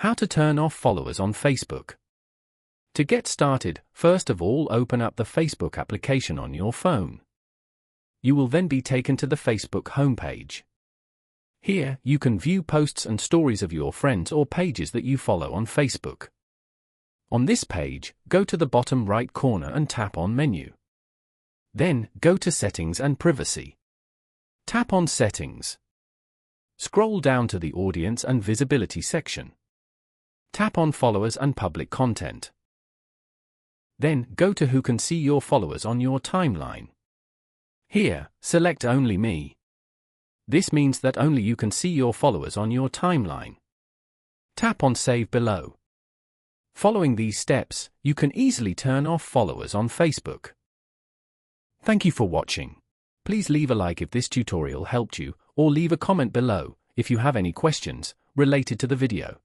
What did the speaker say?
How to turn off followers on Facebook. To get started, first of all open up the Facebook application on your phone. You will then be taken to the Facebook homepage. Here, you can view posts and stories of your friends or pages that you follow on Facebook. On this page, go to the bottom right corner and tap on Menu. Then, go to Settings and Privacy. Tap on Settings. Scroll down to the Audience and Visibility section. Tap on Followers and Public Content. Then, go to Who can see your followers on your timeline. Here, select Only Me. This means that only you can see your followers on your timeline. Tap on Save below. Following these steps, you can easily turn off followers on Facebook. Thank you for watching. Please leave a like if this tutorial helped you, or leave a comment below if you have any questions related to the video.